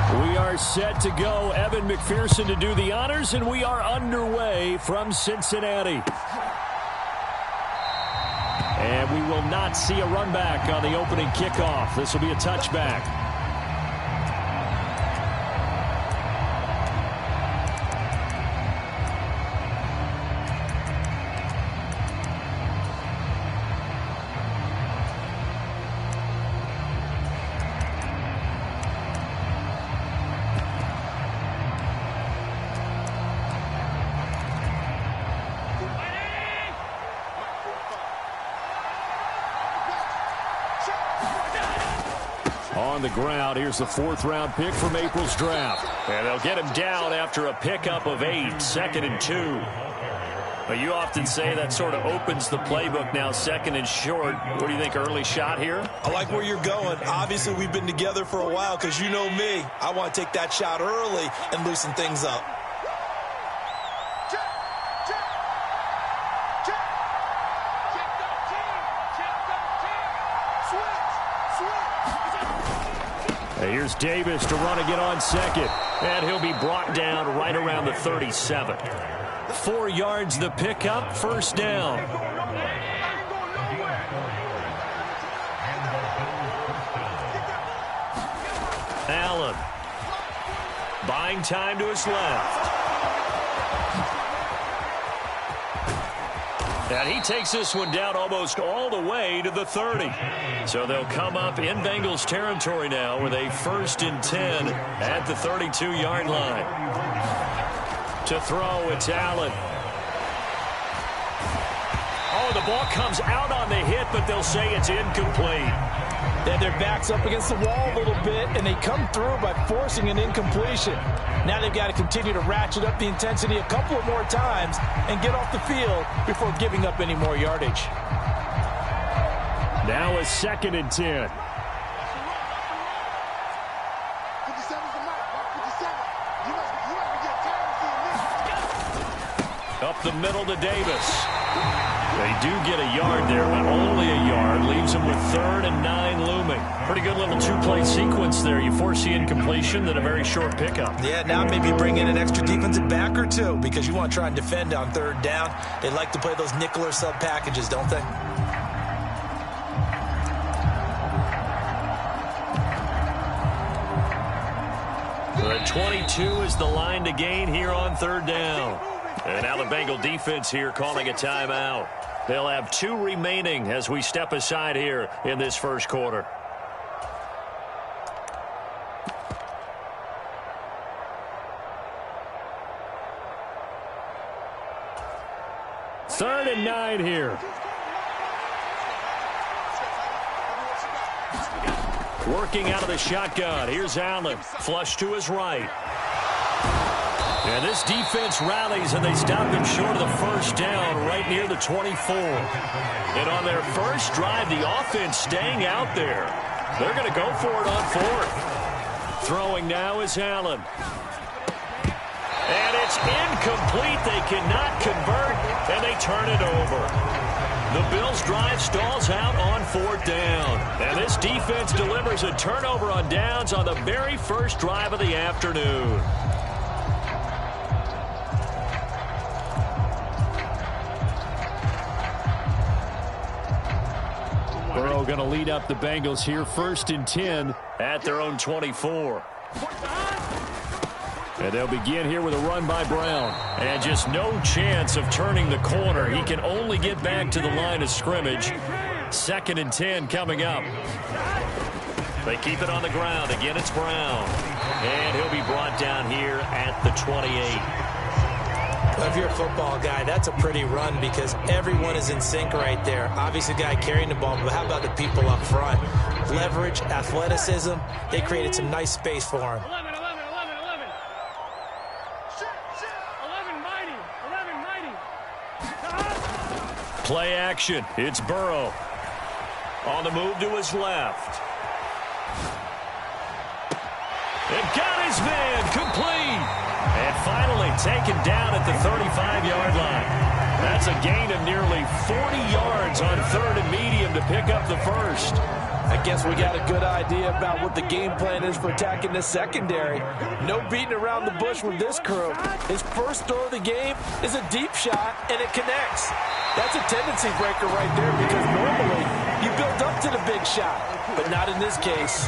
We are set to go. Evan McPherson to do the honors, and we are underway from Cincinnati. And we will not see a run back on the opening kickoff. This will be a touchback. On the ground, here's the 4th-round pick from April's draft. And they'll get him down after a pickup of 8, 2nd and 2. But you often say that sort of opens the playbook now, 2nd and short. What do you think, early shot here? I like where you're going. Obviously, we've been together for a while because you know me. I want to take that shot early and loosen things up. Here's Davis to run again on 2nd. And he'll be brought down right around the 37. 4 yards the pickup, 1st down. Allen. Buying time to his left. And he takes this one down almost all the way to the 30. So they'll come up in Bengals territory now with a 1st and 10 at the 32-yard line. To throw, it's Allen. Oh, the ball comes out on the hit, but they'll say it's incomplete. And their back's up against the wall a little bit, and they come through by forcing an incompletion. Now they've got to continue to ratchet up the intensity a couple of more times and get off the field before giving up any more yardage. Now a 2nd and 10. Up the middle to Davis. They do get a yard there, but only a yard. Leaves them with 3rd and 9 looming. Pretty good little 2-play sequence there. You force the incompletion, then a very short pickup. Yeah, now maybe bring in an extra defensive back or two because you want to try and defend on 3rd down. They like to play those nickel or sub packages, don't they? The 22 is the line to gain here on 3rd down. And now the Bengal defense here calling a timeout. They'll have 2 remaining as we step aside here in this 1st quarter. Third and 9 here. Working out of the shotgun. Here's Allen. Flush to his right. And this defense rallies, and they stop him short of the 1st down right near the 24. And on their first drive, the offense staying out there. They're going to go for it on 4th. Throwing now is Allen. And it's incomplete. They cannot convert, and they turn it over. The Bills' drive stalls out on 4th down. And this defense delivers a turnover on downs on the very first drive of the afternoon. Burrow going to lead up the Bengals here, 1st and 10 at their own 24. And they'll begin here with a run by Brown. And just no chance of turning the corner. He can only get back to the line of scrimmage. 2nd and 10 coming up. They keep it on the ground. Again, it's Brown. And he'll be brought down here at the 28. If you're a football guy, that's a pretty run because everyone is in sync right there. Obviously, the guy carrying the ball, but how about the people up front? Leverage, athleticism, they created some nice space for him. 11, mighty. Play action. It's Burrow. On the move to his left. It got his man complete. And finally taken down at the 35-yard line. That's a gain of nearly 40 yards on 3rd and medium to pick up the 1st. I guess we got a good idea about what the game plan is for attacking the secondary. No beating around the bush with this crew. His first throw of the game is a deep shot, and it connects. That's a tendency breaker right there because normally you build up to the big shot, but not in this case.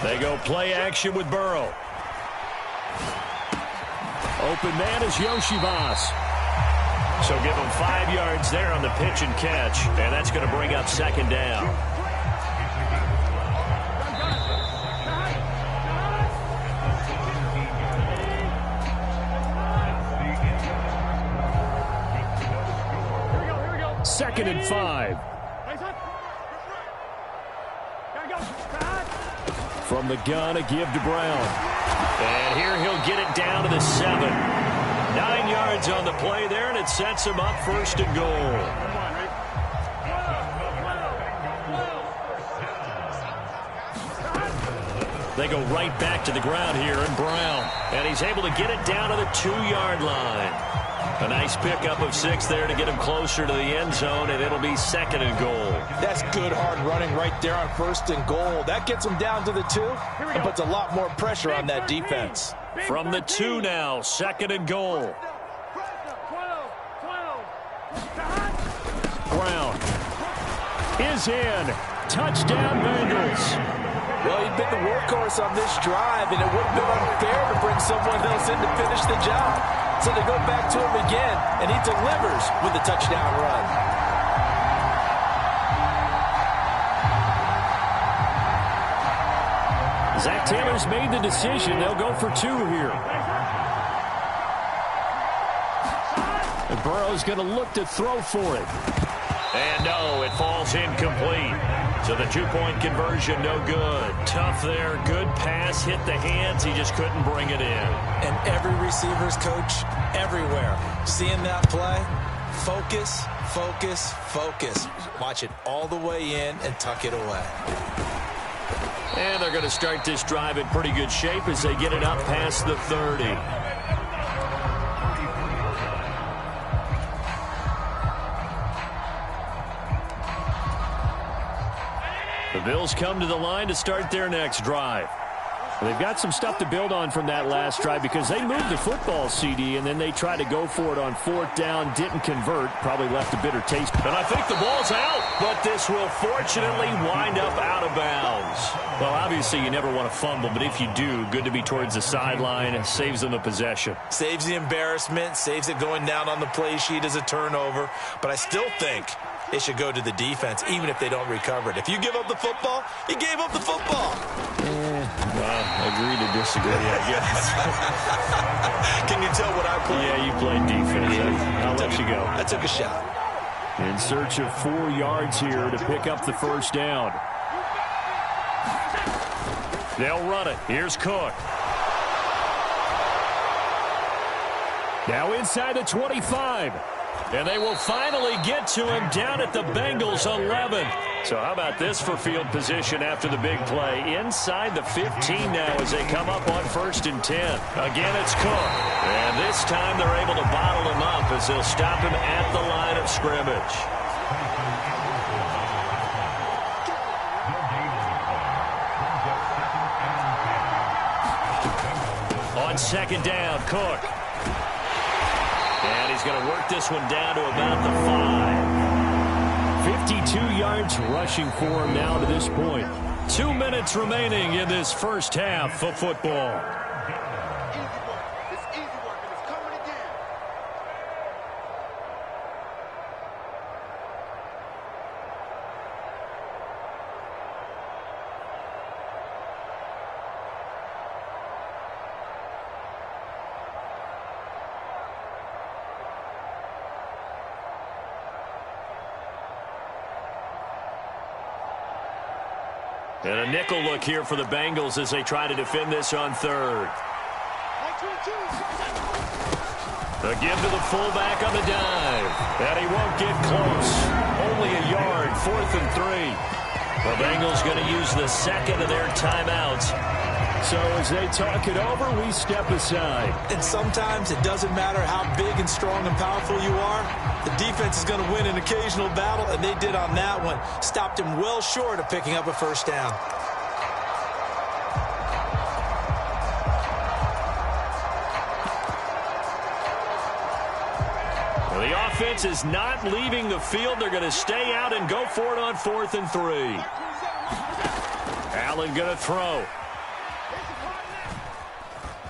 They go play action with Burrow. Open man is Yoshivas. So give him 5 yards there on the pitch and catch, and that's going to bring up second down. Second and 5. From the gun, a give to Brown. And here he'll get it down to the 7. 9 yards on the play there, and it sets him up first and goal. They go right back to the ground here, and Brown. And he's able to get it down to the 2-yard line. A nice pickup of 6 there to get him closer to the end zone, and it'll be second and goal. That's good hard running right there on first and goal. That gets him down to the 2 and puts a lot more pressure on that defense. From the 2 now, second and goal. Brown is in. Touchdown, Bengals. Well, he'd been the workhorse on this drive, and it would have been unfair to bring someone else in to finish the job. So they go back to him again, and he delivers with a touchdown run. Zach Taylor's made the decision. They'll go for 2 here. And Burrow's going to look to throw for it. And no, it falls incomplete. So the 2-point conversion, no good. Tough there, good pass, hit the hands. He just couldn't bring it in. And every receiver's coach, everywhere, seeing that play, focus, focus, focus. Watch it all the way in and tuck it away. And they're going to start this drive in pretty good shape as they get it up past the 30. The Bills come to the line to start their next drive. They've got some stuff to build on from that last drive because they moved the football, CD, and then they tried to go for it on 4th down, didn't convert, probably left a bitter taste. And I think the ball's out, but this will fortunately wind up out of bounds. Well, obviously you never want to fumble, but if you do, good to be towards the sideline. It saves them the possession. Saves the embarrassment, saves it going down on the play sheet as a turnover, but I still think it should go to the defense, even if they don't recover it. If you give up the football, you gave up the football. Agree to disagree, I guess. Can you tell what I played? Yeah, you played defense. I'll let you go. I took a shot. In search of 4 yards here to pick up the first down. They'll run it. Here's Cook. Now inside the 25. And they will finally get to him down at the Bengals 11. So how about this for field position after the big play? Inside the 15 now as they come up on 1st and 10. Again, it's Cook. And this time they're able to bottle him up as they'll stop him at the line of scrimmage. On 2nd down, Cook. And he's going to work this one down to about the 5. 52 yards rushing for him now to this point. 2 minutes remaining in this first half of football. And a nickel look here for the Bengals as they try to defend this on 3rd. A give to the fullback on the dive. And he won't get close. Only a yard, 4th and 3. The Bengals going to use the second of their timeouts So as they talk it over, we step aside. And sometimes it doesn't matter how big and strong and powerful you are. The defense is going to win an occasional battle, and they did on that one. Stopped him well short of picking up a first down. The offense is not leaving the field. They're going to stay out and go for it on 4th and 3. Allen going to throw.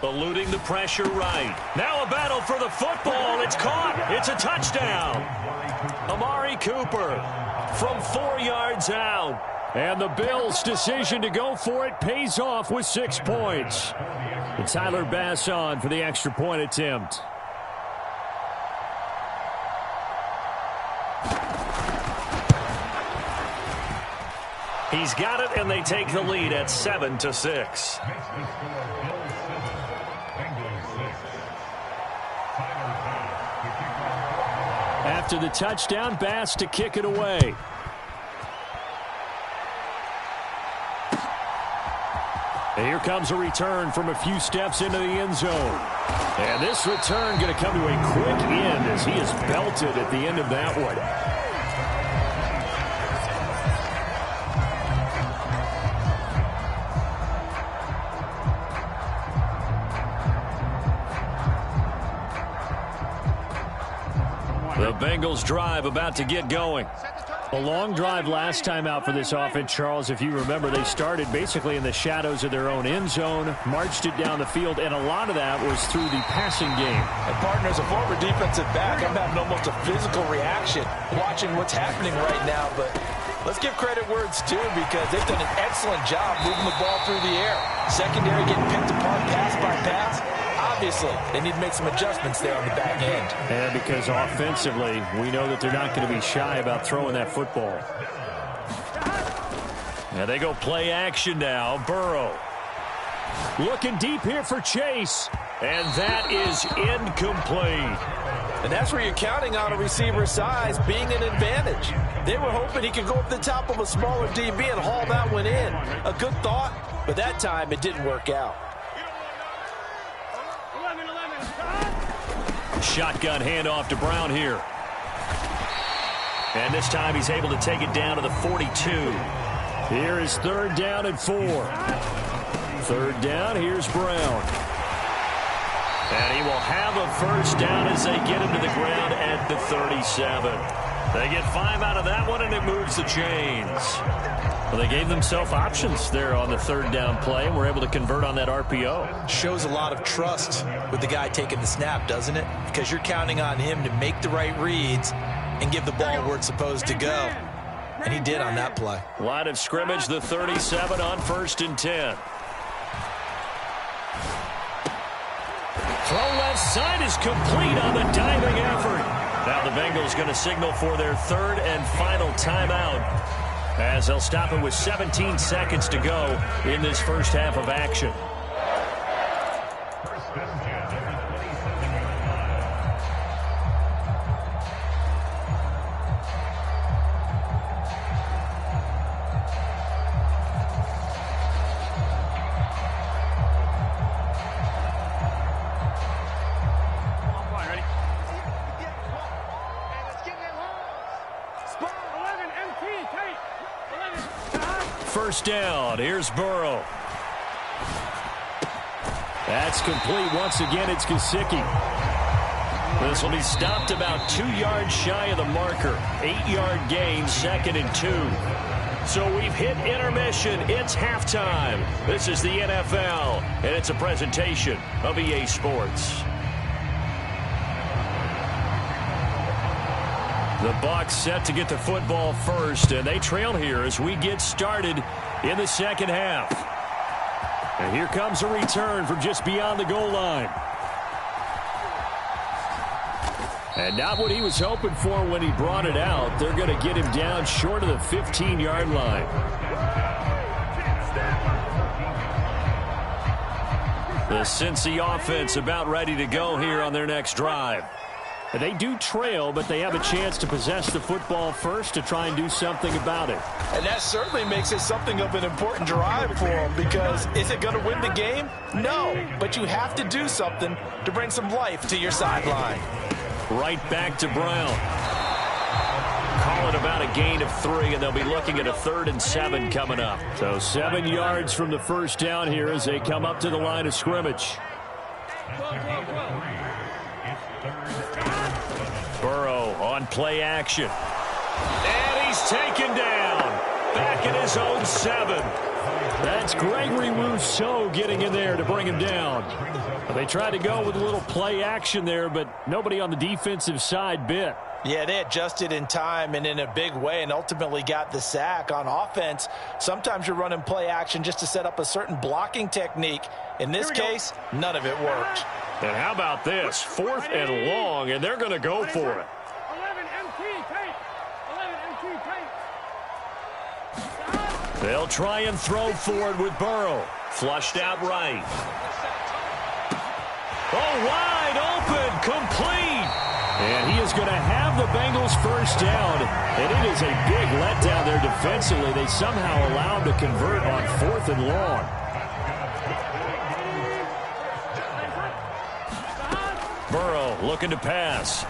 Eluding the pressure right. Now a battle for the football. It's caught. It's a touchdown. Amari Cooper from 4 yards out. And the Bills' decision to go for it pays off with 6 points. And Tyler Bass on for the extra point attempt. He's got it, and they take the lead at 7-6. After the touchdown, Bass to kick it away. And here comes a return from a few steps into the end zone. And this return going to come to a quick end as he is belted at the end of that one. The Bengals drive about to get going. A long drive last time out for this offense, Charles. If you remember, they started basically in the shadows of their own end zone, marched it down the field, and a lot of that was through the passing game. And partner, as a former defensive back, I'm having almost a physical reaction watching what's happening right now. But let's give credit where it's due, because they've done an excellent job moving the ball through the air. Secondary getting picked apart pass by pass. Obviously, they need to make some adjustments there on the back end. And because offensively, we know that they're not going to be shy about throwing that football. And they go play action now. Burrow. Looking deep here for Chase. And that is incomplete. And that's where you're counting on a receiver's size being an advantage. They were hoping he could go up the top of a smaller DB and haul that one in. A good thought, but that time it didn't work out. Shotgun handoff to Brown here. And this time he's able to take it down to the 42. Here is 3rd down and 4. 3rd down, here's Brown. And he will have a first down as they get him to the ground at the 37. They get 5 out of that one, and it moves the chains. Well, they gave themselves options there on the 3rd down play, and were able to convert on that RPO. Shows a lot of trust with the guy taking the snap, doesn't it? Because you're counting on him to make the right reads and give the ball where it's supposed to go. And he did on that play. Line of scrimmage, the 37 on 1st and 10. Throw left side is complete on the diving effort. Now the Bengals going to signal for their 3rd and final timeout, as they'll stop it with 17 seconds to go in this first half of action. First down. Here's Burrow. That's complete. Once again, it's Gesicki. This will be stopped about 2 yards shy of the marker. 8-yard gain, 2nd and 2. So we've hit intermission. It's halftime. This is the NFL, and it's a presentation of EA Sports. The Bucs set to get the football first, and they trail here as we get started in the second half. And here comes a return from just beyond the goal line. And not what he was hoping for when he brought it out. They're going to get him down short of the 15-yard line. The Cincy offense about ready to go here on their next drive. They do trail, but they have a chance to possess the football first to try and do something about it. And that certainly makes it something of an important drive for them, because is it going to win the game? No, but you have to do something to bring some life to your sideline. Right back to Brown. Call it about a gain of 3, and they'll be looking at a 3rd and 7 coming up. So 7 yards from the first down here as they come up to the line of scrimmage. Burrow on play action. And he's taken down. Back in his own 7. That's Gregory Rousseau getting in there to bring him down. They tried to go with a little play action there, but nobody on the defensive side bit. Yeah, they adjusted in time and in a big way and ultimately got the sack. On offense, sometimes you're running play action just to set up a certain blocking technique. In this case, none of it worked. And how about this? 4th and long, and they're going to go for it. 11 MT tape. 11 MT tape. They'll try and throw forward with Burrow. Flushed out right. Oh, wide open, complete. And he is going to have the Bengals first down. And it is a big letdown there defensively. They somehow allow him to convert on 4th and long. Burrow looking to pass.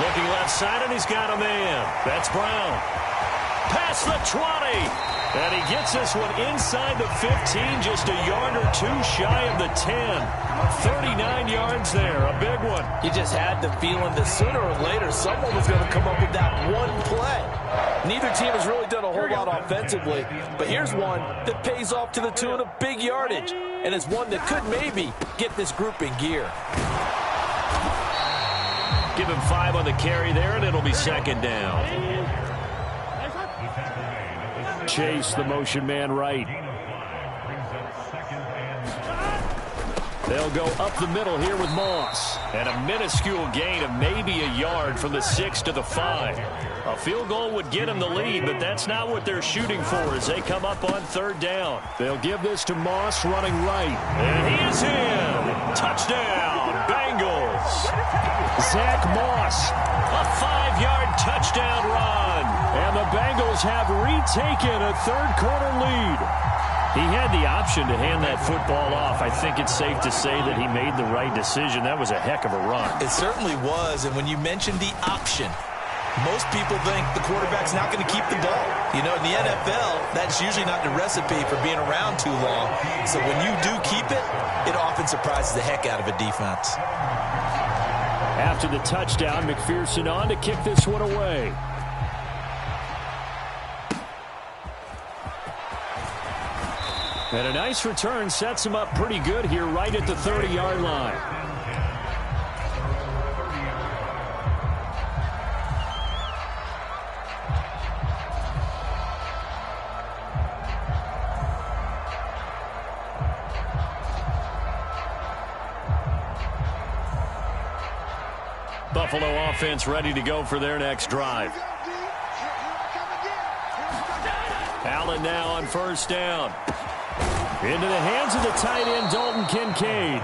Looking left side, and he's got a man. That's Brown. Past the 20. And he gets this one inside the 15, just a yard or 2 shy of the 10. 39 yards there, a big one. You just had the feeling that sooner or later someone was going to come up with that one play. Neither team has really done a whole lot offensively, but here's one that pays off to the tune of big yardage, and it's one that could maybe get this group in gear. Give him 5 on the carry there, and it'll be 2nd down. Chase, the motion man right. They'll go up the middle here with Moss. And a minuscule gain of maybe a yard from the 6 to the 5. A field goal would get them the lead, but that's not what they're shooting for as they come up on 3rd down. They'll give this to Moss running right. And he is in. Touchdown, Bengals. Zach Moss, a 5-yard touchdown run. And the Bengals have retaken a 3rd quarter lead. He had the option to hand that football off. I think it's safe to say that he made the right decision. That was a heck of a run. It certainly was, and when you mentioned the option, most people think the quarterback's not going to keep the ball. You know, in the NFL, that's usually not the recipe for being around too long. So when you do keep it, it often surprises the heck out of a defense. After the touchdown, McPherson on to kick this one away. And a nice return sets him up pretty good here right at the 30-yard line. Buffalo offense ready to go for their next drive. Allen now on 1st down. Into the hands of the tight end, Dalton Kincaid.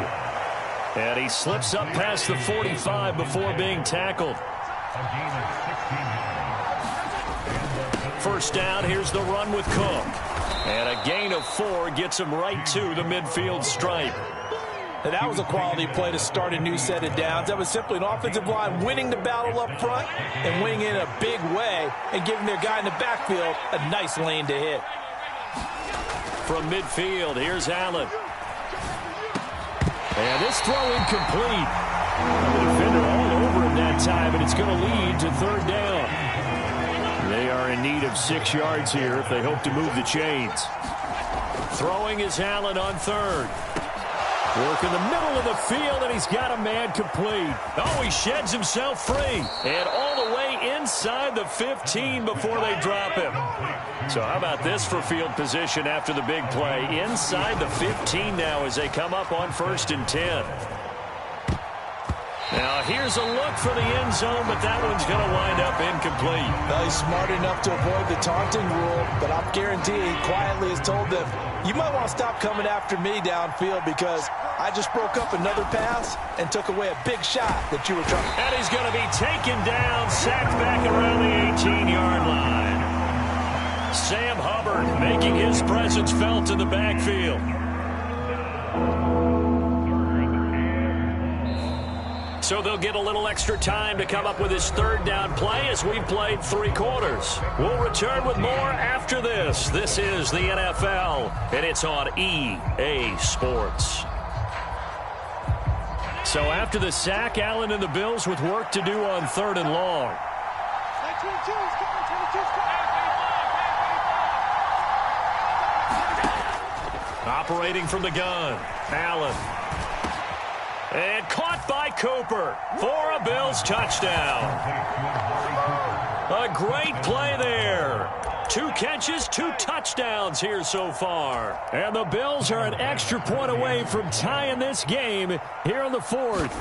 And he slips up past the 45 before being tackled. 1st down, here's the run with Cook. And a gain of 4 gets him right to the midfield stripe. And that was a quality play to start a new set of downs. That was simply an offensive line winning the battle up front and winning in a big way and giving their guy in the backfield a nice lane to hit. From midfield, here's Allen. And this throw incomplete. The defender all over him that time, and it's going to lead to 3rd down. They are in need of 6 yards here if they hope to move the chains. Throwing is Allen on 3rd. Work in the middle of the field, and he's got a man complete. Oh, he sheds himself free. And all the way inside the 15 before they drop him. So how about this for field position after the big play? Inside the 15 now as they come up on 1st and 10. Now, here's a look for the end zone, but that one's going to wind up incomplete. Well, he's smart enough to avoid the taunting rule, but I'll guarantee he quietly has told them, you might want to stop coming after me downfield because I just broke up another pass and took away a big shot that you were trying. And he's going to be taken down, sacked back around the 18-yard line. Sam Hubbard making his presence felt in the backfield. So they'll get a little extra time to come up with his third down play as we've played 3 quarters. We'll return with more after this. This is the NFL, and it's on EA Sports. So after the sack, Allen and the Bills with work to do on 3rd and long. Operating from the gun, Allen. And caught by Cooper for a Bills touchdown. A great play there. 2 catches, 2 touchdowns here so far. And the Bills are an extra point away from tying this game here in the 4th.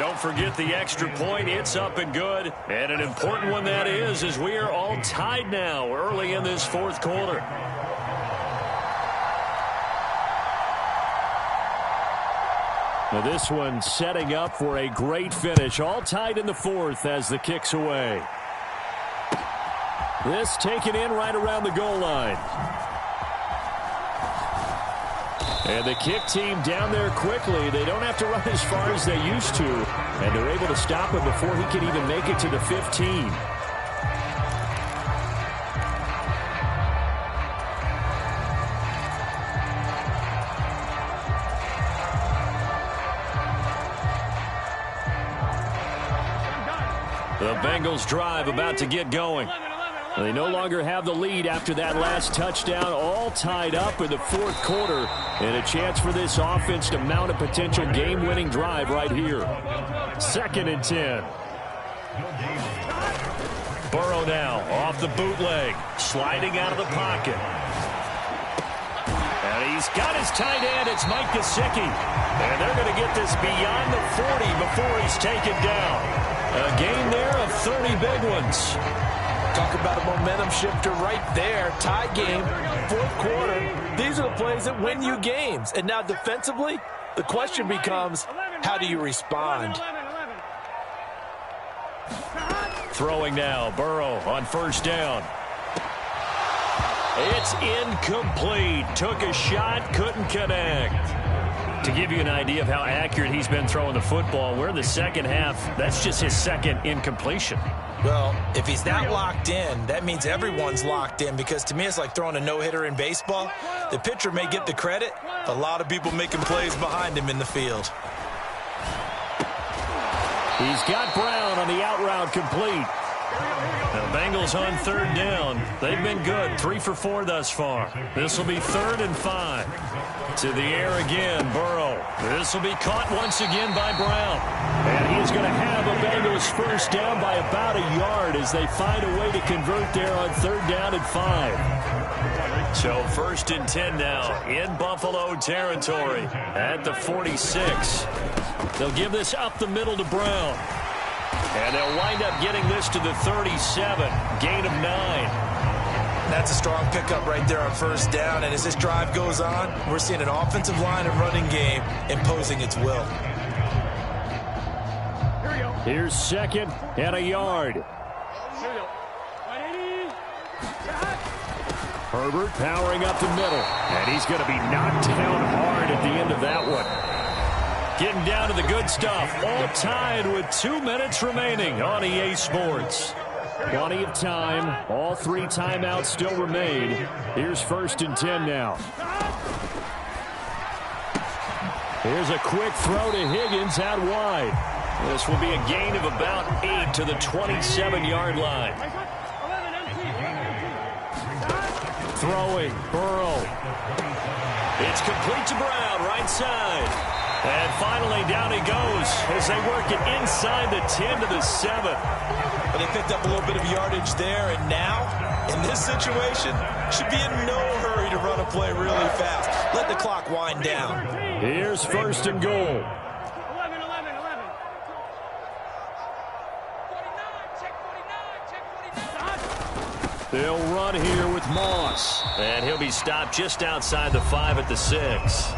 Don't forget the extra point. It's up and good. And an important one that is, as we are all tied now early in this 4th quarter. Now this one setting up for a great finish. All tied in the 4th as the kick's away. This taken in right around the goal line. And the kick team down there quickly. They don't have to run as far as they used to. And they're able to stop him before he can even make it to the 15. The Bengals drive about to get going. They no longer have the lead after that last touchdown, all tied up in the 4th quarter, and a chance for this offense to mount a potential game-winning drive right here. 2nd and 10. Burrow now off the bootleg, sliding out of the pocket. And he's got his tight end. It's Mike Gesicki. And they're going to get this beyond the 40 before he's taken down. A gain there of 30 big ones. Talk about a momentum shifter right there. Tie game, 4th quarter. These are the plays that win you games. And now defensively, the question becomes, how do you respond? Throwing now, Burrow on 1st down. It's incomplete. Took a shot, couldn't connect. To give you an idea of how accurate he's been throwing the football, we're in the 2nd half. That's just his 2nd incompletion. Well, if he's not locked in, that means everyone's locked in, because to me it's like throwing a no-hitter in baseball. The pitcher may get the credit, a lot of people making plays behind him in the field. He's got Brown on the out route complete. The Bengals on 3rd down. They've been good, 3 for 4 thus far. This will be 3rd and 5. To the air again, Burrow. This will be caught once again by Brown. And he is going to have a Bengals 1st down by about a yard as they find a way to convert there on 3rd down and 5. So 1st and 10 now in Buffalo territory at the 46. They'll give this up the middle to Brown. And they'll wind up getting this to the 37. Gain of 9. That's a strong pickup right there on 1st down. And as this drive goes on, we're seeing an offensive line and running game imposing its will. Here's 2nd and a yard. Herbert powering up the middle. And he's going to be knocked down hard at the end of that one. Getting down to the good stuff. All tied with 2 minutes remaining on EA Sports. Plenty of time. All 3 timeouts still remain. Here's 1st and 10 now. Here's a quick throw to Higgins out wide. This will be a gain of about 8 to the 27-yard line. Throwing, Burrow. It's complete to Brown, right side. And finally, down he goes as they work it inside the 10 to the 7. But they picked up a little bit of yardage there, and now, in this situation, should be in no hurry to run a play really fast. Let the clock wind down. Here's first and goal. 11, 11, 11. They'll run here with Moss. And he'll be stopped just outside the 5 at the 6.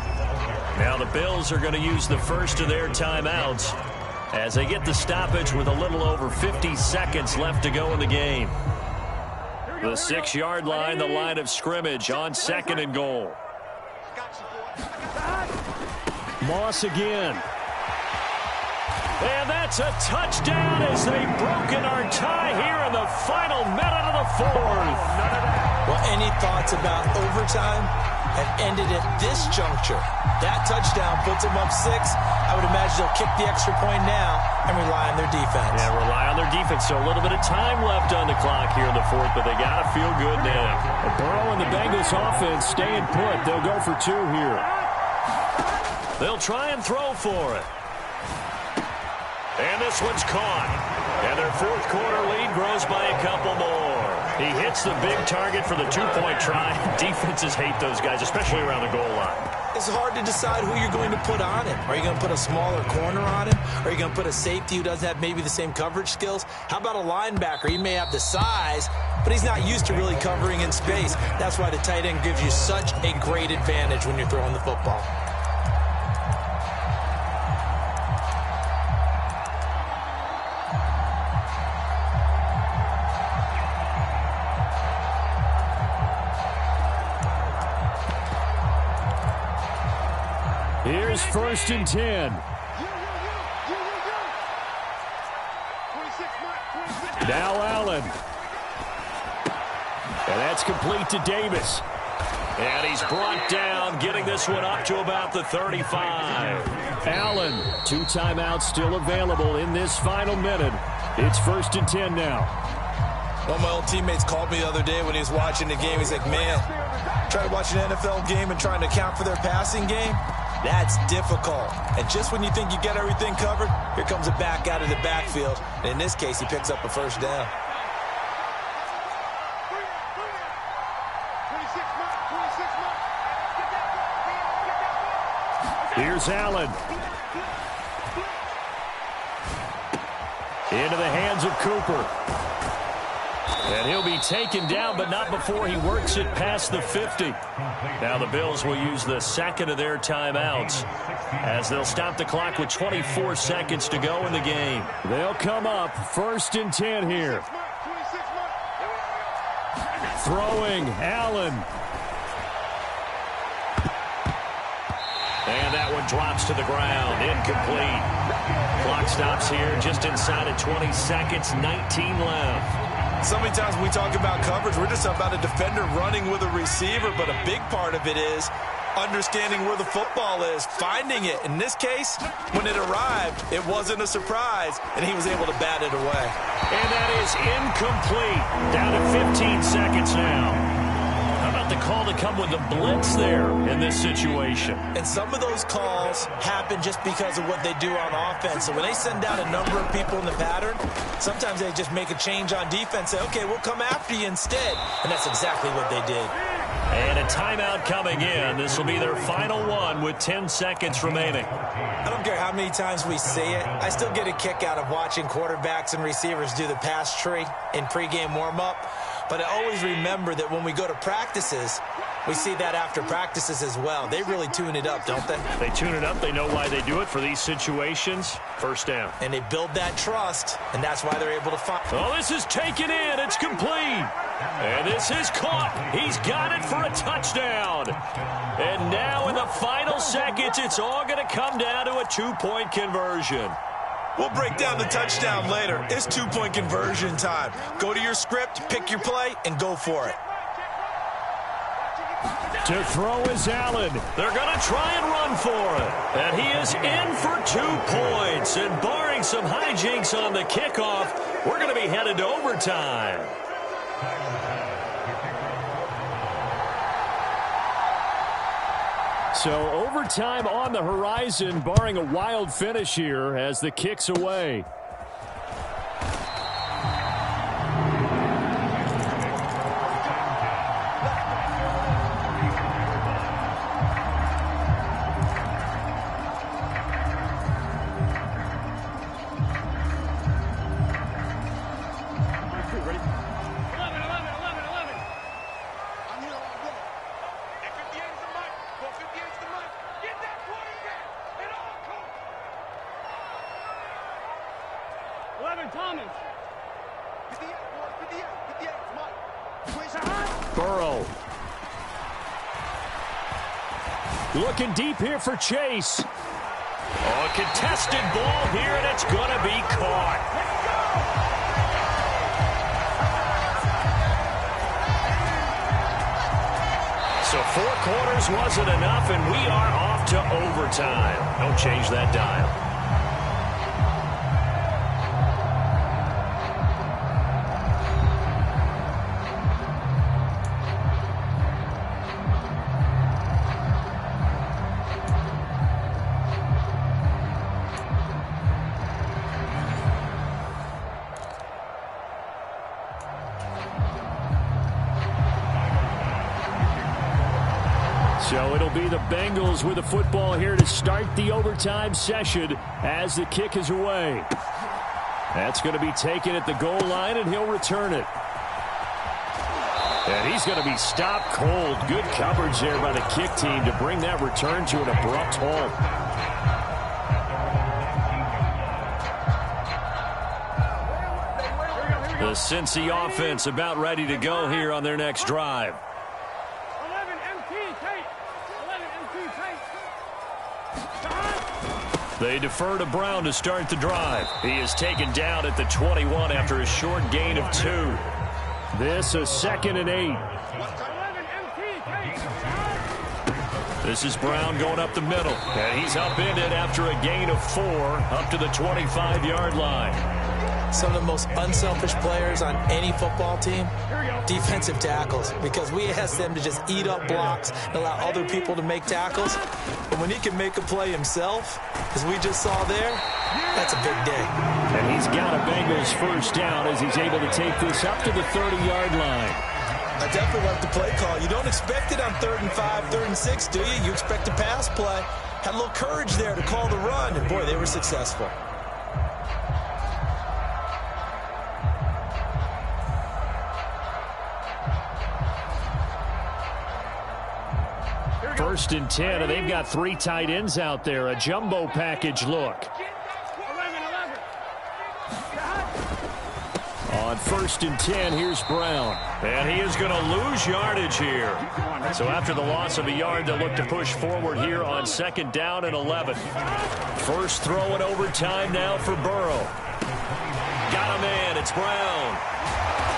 Now the Bills are going to use the first of their timeouts as they get the stoppage with a little over 50 seconds left to go in the game. The 6-yard line, the line of scrimmage on second and goal. Moss again. And that's a touchdown as they've broken our tie here in the final minute of the 4th. Well, any thoughts about overtime have ended at this juncture. That touchdown puts them up 6. I would imagine they'll kick the extra point now and rely on their defense. Yeah, rely on their defense. So a little bit of time left on the clock here in the 4th, but they got to feel good now. Burrow and the Bengals offense staying put. They'll go for 2 here. They'll try and throw for it. And this one's caught. And their 4th quarter lead grows by a couple more. He hits the big target for the 2-point try. Defenses hate those guys, especially around the goal line. It's hard to decide who you're going to put on him. Are you going to put a smaller corner on him? Are you going to put a safety who doesn't have maybe the same coverage skills? How about a linebacker? He may have the size, but he's not used to really covering in space. That's why the tight end gives you such a great advantage when you're throwing the football. Here's first and 10. Now Allen. And that's complete to Davis. And he's brought down, getting this one up to about the 35. Allen, 2 timeouts still available in this final minute. It's first and 10 now. One of my old teammates called me the other day when he was watching the game. He's like, man, try to watch an NFL game and trying to account for their passing game. That's difficult. And just when you think you get everything covered, here comes a back out of the backfield. And in this case, he picks up a first down. Here's Allen. Into the hands of Cooper. And he'll be taken down, but not before he works it past the 50. Now the Bills will use the second of their timeouts as they'll stop the clock with 24 seconds to go in the game. They'll come up first and 10 here. Throwing, Allen. And that one drops to the ground, incomplete. Clock stops here just inside of 20 seconds, 19 left. So many times when we talk about coverage, we're just about a defender running with a receiver, but a big part of it is understanding where the football is, finding it. In this case, when it arrived, it wasn't a surprise, and he was able to bat it away. And that is incomplete. Down to 15 seconds now. How about the call to come with the blitz there in this situation? And some of those calls happen just because of what they do on offense. So when they send down a number of people in the pattern, sometimes they just make a change on defense, say, okay, we'll come after you instead. And that's exactly what they did. And a timeout coming in. This will be their final one with 10 seconds remaining. I don't care how many times we say it. I still get a kick out of watching quarterbacks and receivers do the pass tree in pregame warm-up. But I always remember that when we go to practices, we see that after practices as well. They really tune it up, don't they? They tune it up. They know why they do it for these situations. First down. And they build that trust, and that's why they're able to find. Oh, this is taken in. It's complete. And this is caught. He's got it for a touchdown. And now in the final seconds, it's all going to come down to a 2-point conversion. We'll break down the touchdown later. It's 2-point conversion time. Go to your script, pick your play, and go for it. To throw is Allen. They're going to try and run for it. And he is in for 2 points. And barring some hijinks on the kickoff, we're going to be headed to overtime. So overtime on the horizon, barring a wild finish here as the kick's away. Burrow. Looking deep here for Chase. Oh, a contested ball here, and it's going to be caught. So 4 quarters wasn't enough, and we are off to overtime. Don't change that dial. So it'll be the Bengals with the football here to start the overtime session as the kick is away. That's going to be taken at the goal line, and he'll return it. And he's going to be stopped cold. Good coverage there by the kick team to bring that return to an abrupt halt. The Cincy offense about ready to go here on their next drive. They defer to Brown to start the drive. He is taken down at the 21 after a short gain of 2. This a 2nd and 8. This is Brown going up the middle. And he's upended after a gain of 4 up to the 25-yard line. Some of the most unselfish players on any football team, defensive tackles, because we ask them to just eat up blocks and allow other people to make tackles. But when he can make a play himself, as we just saw there, that's a big day. And he's got a Bengals first down as he's able to take this up to the 30-yard line. I definitely like the play call. You don't expect it on 3rd and 5, 3rd and 6, do you? You expect a pass play. Had a little courage there to call the run, and boy, they were successful. First and 10, and they've got 3 tight ends out there. A jumbo package look. On 1st and 10, here's Brown. And he is going to lose yardage here. So after the loss of a yard, they'll look to push forward here on 2nd down and 11. First throw in overtime now for Burrow. Got a man, it's Brown.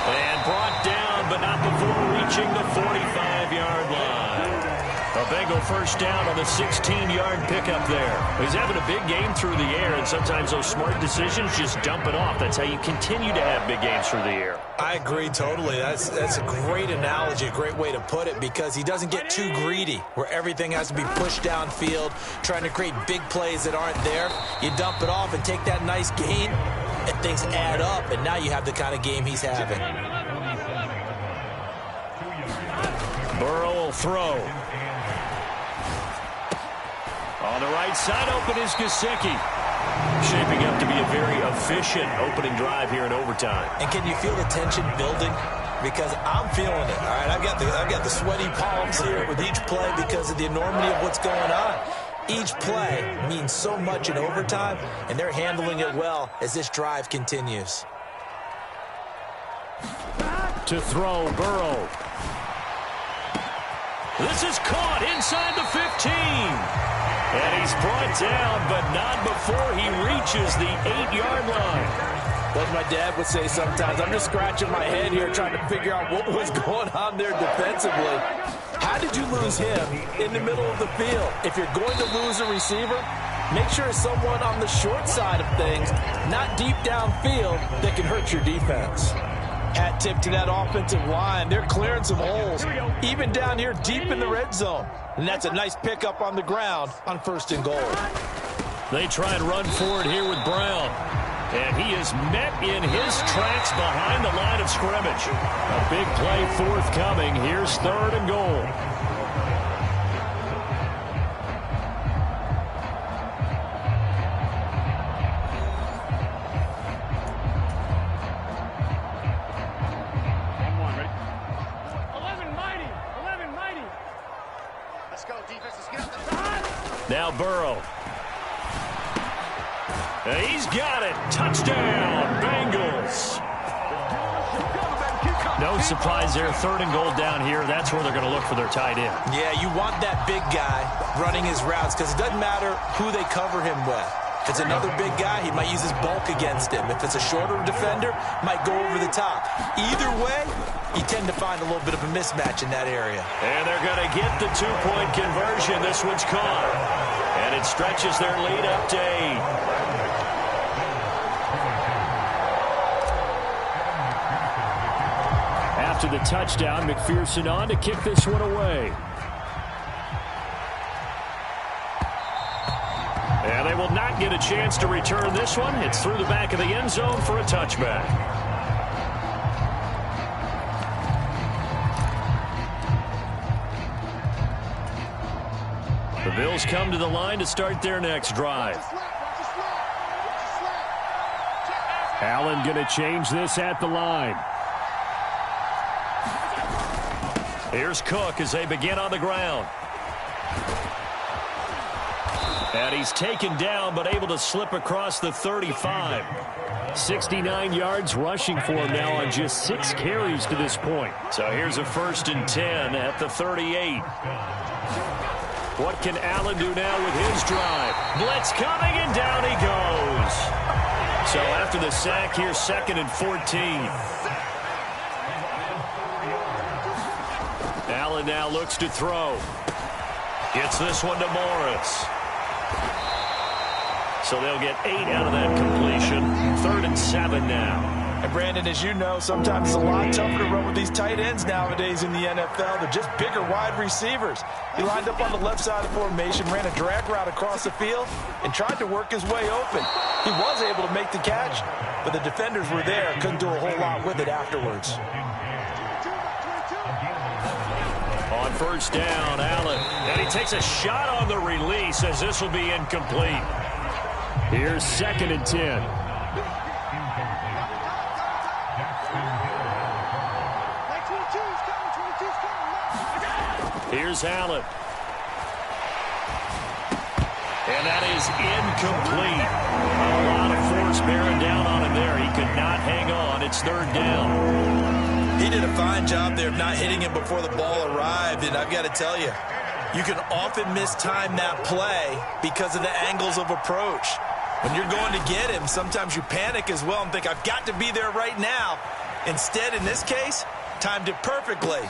And brought down, but not before reaching the 45-yard line. A Bengal first down on the 16-yard pickup there. He's having a big game through the air, and sometimes those smart decisions just dump it off. That's how you continue to have big games through the air. I agree totally. That's a great analogy, a great way to put it, because he doesn't get too greedy where everything has to be pushed downfield, trying to create big plays that aren't there. You dump it off and take that nice gain, and things add up, and now you have the kind of game he's having. Burrow will throw. On the right side, open is Gesicki. Shaping up to be a very efficient opening drive here in overtime. And can you feel the tension building? Because I'm feeling it. All right, I've got the sweaty palms here with each play because of the enormity of what's going on. Each play means so much in overtime, and they're handling it well as this drive continues. To throw, Burrow. This is caught inside the 15. And he's brought down, but not before he reaches the 8-yard line. Like my dad would say sometimes, I'm just scratching my head here trying to figure out what was going on there defensively. How did you lose him in the middle of the field? If you're going to lose a receiver, make sure it's someone on the short side of things, not deep downfield, that can hurt your defense. Hat tip to that offensive line. They're clearing some holes, even down here deep in the red zone. And that's a nice pickup on the ground on 1st and goal. They try and run forward here with Brown. And he is met in his tracks behind the line of scrimmage. A big play forthcoming. Here's 3rd and goal. Now Burrow. He's got it. Touchdown, Bengals. No surprise there. 3rd and goal down here. That's where they're going to look for their tight end. Yeah, you want that big guy running his routes because it doesn't matter who they cover him with. If it's another big guy, he might use his bulk against him. If it's a shorter defender, might go over the top. Either way, you tend to find a little bit of a mismatch in that area. And they're going to get the 2-point conversion. This one's caught. And it stretches their lead up to 8. After the touchdown, McPherson on to kick this one away. And they will not get a chance to return this one. It's through the back of the end zone for a touchback. The Bills come to the line to start their next drive. Allen going to change this at the line. Here's Cook as they begin on the ground. And he's taken down, but able to slip across the 35. 69 yards rushing for him now on just 6 carries to this point. So here's a 1st and 10 at the 38. What can Allen do now with his drive? Blitz coming, and down he goes. So after the sack, here's 2nd and 14. Allen now looks to throw. Gets this one to Morris. So they'll get 8 out of that completion. 3rd and 7 now. And Brandon, as you know, sometimes it's a lot tougher to run with these tight ends nowadays in the NFL. They're just bigger wide receivers. He lined up on the left side of formation, ran a drag route across the field, and tried to work his way open. He was able to make the catch, but the defenders were there. Couldn't do a whole lot with it afterwards. On 1st down, Allen. And he takes a shot on the release as this will be incomplete. Here's 2nd and 10. Here's Allen. And that is incomplete. A lot of force bearing down on him there. He could not hang on. It's 3rd down. He did a fine job there of not hitting him before the ball arrived, and I've got to tell you, you can often mistime that play because of the angles of approach. When you're going to get him, sometimes you panic as well and think, I've got to be there right now. Instead, in this case, timed it perfectly.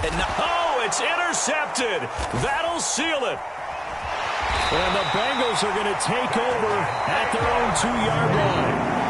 And oh, it's intercepted. That'll seal it. And the Bengals are going to take over at their own 2-yard line.